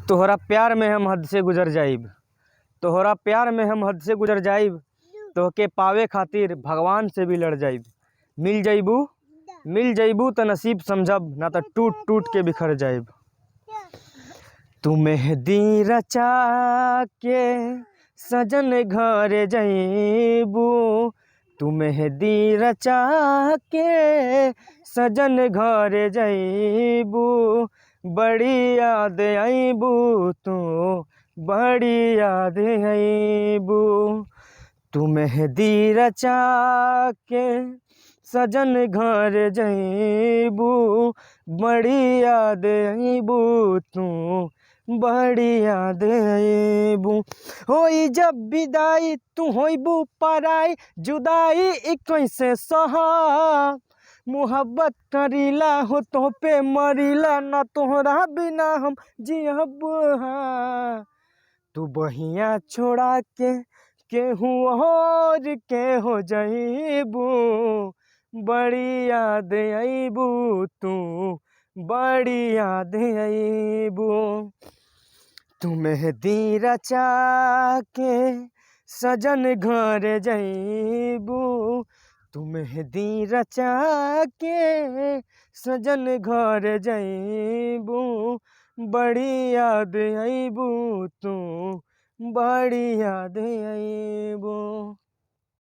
तोहरा प्यार में हम हद से गुजर जाइब, तोहरा प्यार में हम हद से गुजर जाइब, तोहके पावे खातिर भगवान से भी लड़ जाइब। मिल जइबू त नसीब समझब, ना तो टूट टूट के बिखर जाइब। तू मेहंदी रचा के सजन घर जइबू, तू मेहंदी रचा के सजन घर जइबू, बड़ी याद आईबू तू, बड़ी याद आईबू। तू मेहंदी रचा के सजन घर जइबू, बड़ी याद आईबू तू, बड़ी याद आईबू। होई जब विदाई तू होइबू पराई, जुदाई कैसे सहा। मोहब्बत करीला हो तो पे मरीला, ना तोहरा बिना हम जियब। तू बहिया छोड़ा के केहू और के हो जइबू, बड़ी याद आईबू तू, बड़ी याद आईबू। तू मेहंदी रचा के सजन घर जइबू, तू मेहंदी रचा के सजन घर जइबू, बड़ी याद आईबू तू, बड़ी याद आईबू।